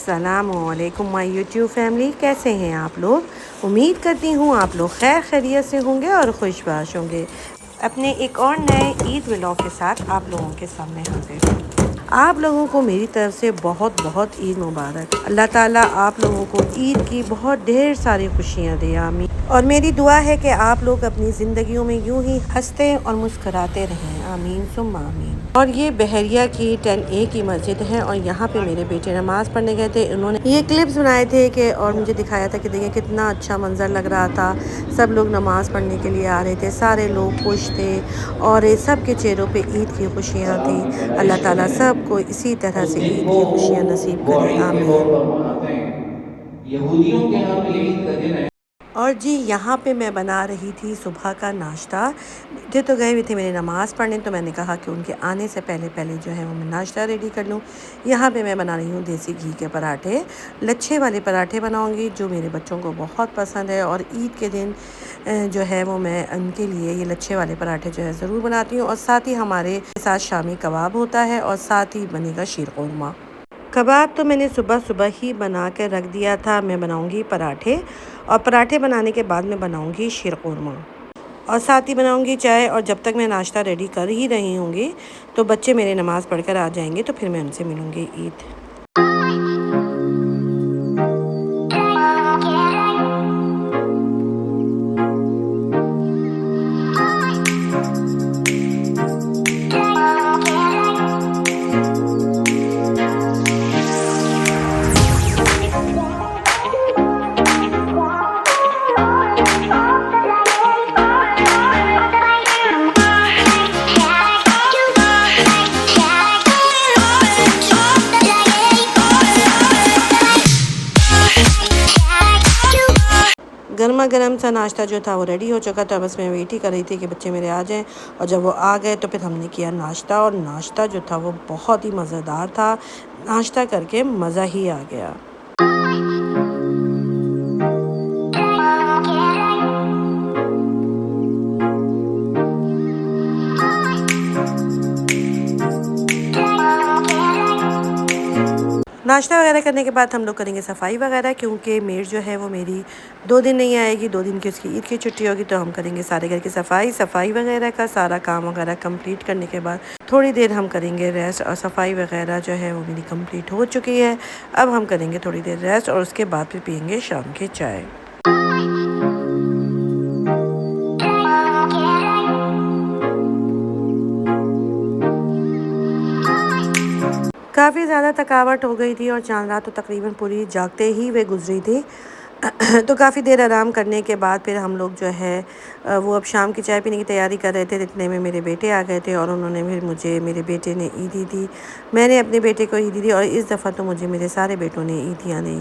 अस्सलामुअलैकुम my YouTube family, कैसे हैं आप लोग। उम्मीद करती हूँ आप लोग खैर खैरियत से होंगे और खुशबाश होंगे। अपने एक और नए ईद व्लॉग के साथ आप लोगों के सामने हाजिर हूँ। आप लोगों को मेरी तरफ से बहुत बहुत ईद मुबारक। अल्लाह ताला आप लोगों को ईद की बहुत ढेर सारी खुशियाँ दे, आमीन। और मेरी दुआ है कि आप लोग अपनी ज़िंदगियों में यूं ही हंसते और मुस्कराते रहें, आमीन सुम्मा आमीन। और ये बहरिया की 10A की मस्जिद है और यहाँ पे मेरे बेटे नमाज़ पढ़ने गए थे। उन्होंने ये क्लिप्स बनाए थे कि और मुझे दिखाया था कि देखिए कितना अच्छा मंज़र लग रहा था। सब लोग नमाज़ पढ़ने के लिए आ रहे थे, सारे लोग खुश थे और सब के चेहरों पे ईद की खुशियाँ थी। अल्लाह ताला सबको इसी तरह से ईद की खुशियाँ नसीब वो करे, ईद के तौर आमीन। पर मनाते हैं। यहूदियों के यहाँ तो ये ईद का दिन है। और जी यहाँ पे मैं बना रही थी सुबह का नाश्ता। बेटे तो गए हुए थे मेरे नमाज़ पढ़ने, तो मैंने कहा कि उनके आने से पहले पहले जो है वो मैं नाश्ता रेडी कर लूँ। यहाँ पे मैं बना रही हूँ देसी घी के पराठे, लच्छे वाले पराठे बनाऊँगी जो मेरे बच्चों को बहुत पसंद है। और ईद के दिन जो है वो मैं उनके लिए ये लच्छे वाले पराठे जो है ज़रूर बनाती हूँ। और साथ ही हमारे साथ शामी कबाब होता है और साथ ही बनेगा शीर खुरमा। कबाब तो मैंने सुबह सुबह ही बना के रख दिया था। मैं बनाऊंगी पराठे और पराठे बनाने के बाद मैं बनाऊंगी शीर खुरमा और साथ ही बनाऊंगी चाय। और जब तक मैं नाश्ता रेडी कर ही रही होंगी तो बच्चे मेरे नमाज़ पढ़कर आ जाएंगे, तो फिर मैं उनसे मिलूंगी ईद। गर्मा गर्म सा नाश्ता जो था वो रेडी हो चुका था। बस मैं वेट ही कर रही थी कि बच्चे मेरे आ जाएं। और जब वो आ गए तो फिर हमने किया नाश्ता, और नाश्ता जो था वो बहुत ही मज़ेदार था। नाश्ता करके मज़ा ही आ गया। नाश्ता वगैरह करने के बाद हम लोग करेंगे सफाई वगैरह, क्योंकि मेड जो है वो मेरी 2 दिन नहीं आएगी। 2 दिन की उसकी ईद की छुट्टी होगी, तो हम करेंगे सारे घर की सफाई वगैरह का सारा काम वगैरह कंप्लीट करने के बाद थोड़ी देर हम करेंगे रेस्ट। और सफाई वगैरह जो है वो मेरी कंप्लीट हो चुकी है। अब हम करेंगे थोड़ी देर रेस्ट और उसके बाद फिर पियेंगे शाम की चाय। काफ़ी ज़्यादा थकावट हो गई थी और चांद रात तो तकरीबन पूरी जागते ही वे गुजरी थी। तो काफ़ी देर आराम करने के बाद फिर हम लोग जो है वो अब शाम की चाय पीने की तैयारी कर रहे थे। इतने में मेरे बेटे आ गए थे और उन्होंने फिर मुझे, मेरे बेटे ने ईदी दी, मैंने अपने बेटे को ईदी दी। और इस दफ़ा तो मुझे मेरे सारे बेटों ने ईदियाँ दी।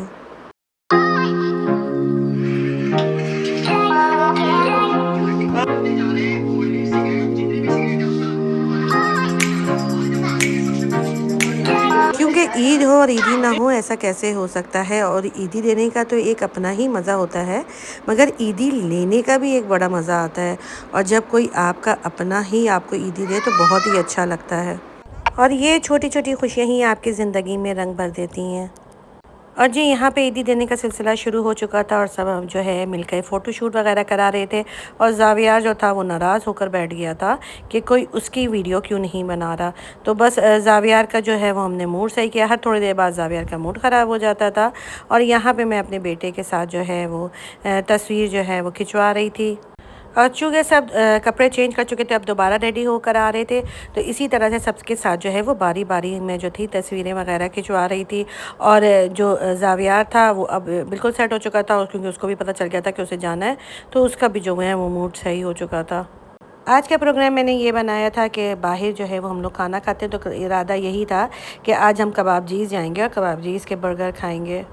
क्योंकि ईद हो और ईदी ना हो ऐसा कैसे हो सकता है। और ईदी देने का तो एक अपना ही मज़ा होता है, मगर ईदी लेने का भी एक बड़ा मज़ा आता है। और जब कोई आपका अपना ही आपको ईदी दे तो बहुत ही अच्छा लगता है। और ये छोटी छोटी खुशियाँ ही आपकी ज़िंदगी में रंग भर देती हैं। और जी यहाँ पे ईदी देने का सिलसिला शुरू हो चुका था और सब जो है मिलकर फ़ोटोशूट वगैरह करा रहे थे। और जावियार जो था वो नाराज़ होकर बैठ गया था कि कोई उसकी वीडियो क्यों नहीं बना रहा। तो बस जावियार का जो है वो हमने मूड सही किया। हर थोड़ी देर बाद जावियार का मूड ख़राब हो जाता था। और यहाँ पे मैं अपने बेटे के साथ जो है वो तस्वीर जो है वो खिंचवा रही थी। और चूँकि सब कपड़े चेंज कर चुके थे, अब दोबारा रेडी होकर आ रहे थे, तो इसी तरह से सबके साथ जो है वो बारी बारी में जो थी तस्वीरें वगैरह खिंचवा रही थी। और जो जावियार था वो अब बिल्कुल सेट हो चुका था, और क्योंकि उसको भी पता चल गया था कि उसे जाना है, तो उसका भी जो है वो मूड सही हो चुका था। आज का प्रोग्राम मैंने ये बनाया था कि बाहर जो है वो हम लोग खाना खाते हैं, तो इरादा यही था कि आज हम कबाबजीज़ जाएंगे और कबाबजीज़ के बर्गर खाएंगे।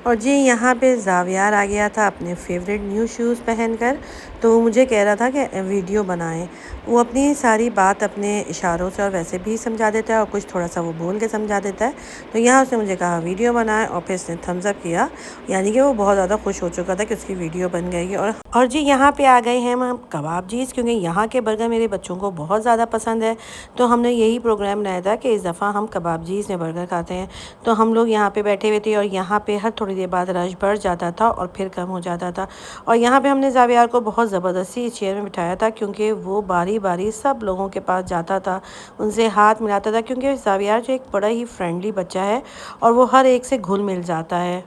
और जी यहाँ पे ज़ावियार आ गया था अपने फेवरेट न्यू शूज़ पहनकर। तो वो मुझे कह रहा था कि वीडियो बनाएं। वो अपनी सारी बात अपने इशारों से और वैसे भी समझा देता है और कुछ थोड़ा सा वो बोल के समझा देता है। तो यहाँ उसने मुझे कहा वीडियो बनाए और फिर इसने थम्स अप किया, यानी कि वो बहुत ज़्यादा खुश हो चुका था कि उसकी वीडियो बन गई। और जी यहाँ पे आ गए हैं हम कबाब जीज़, क्योंकि यहाँ के बर्गर मेरे बच्चों को बहुत ज़्यादा पसंद है। तो हमने यही प्रोग्राम बनाया था कि इस दफ़ा हम कबाब जीज़ में बर्गर खाते हैं। तो हम लोग यहाँ पे बैठे हुए थे और यहाँ पे हर थोड़ी देर बाद रश बढ़ जाता था और फिर कम हो जाता था। और यहाँ पे हमने ज़ावियार को बहुत ज़बरदस्ती इस चेयर में बिठाया था, क्योंकि वो बारी बारी सब लोगों के पास जाता था, उनसे हाथ मिलाता था, क्योंकि ज़ावियार जो एक बड़ा ही फ्रेंडली बच्चा है और वो हर एक से घुल मिल जाता है।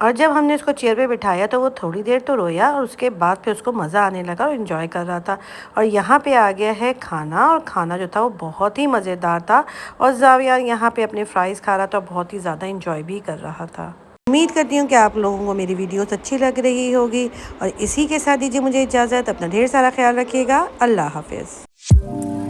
और जब हमने उसको चेयर पे बिठाया तो वो थोड़ी देर तो रोया और उसके बाद फिर उसको मज़ा आने लगा और इन्जॉय कर रहा था। और यहाँ पे आ गया है खाना, और खाना जो था वो बहुत ही मज़ेदार था। और ज़ावियार यहाँ पे अपने फ्राइज़ खा रहा था, बहुत ही ज़्यादा इन्जॉय भी कर रहा था। उम्मीद करती हूँ कि आप लोगों को मेरी वीडियोस अच्छी लग रही होगी। और इसी के साथ दीजिए मुझे इजाज़त। अपना ढेर सारा ख्याल रखिएगा। अल्लाह हाफ़िज़।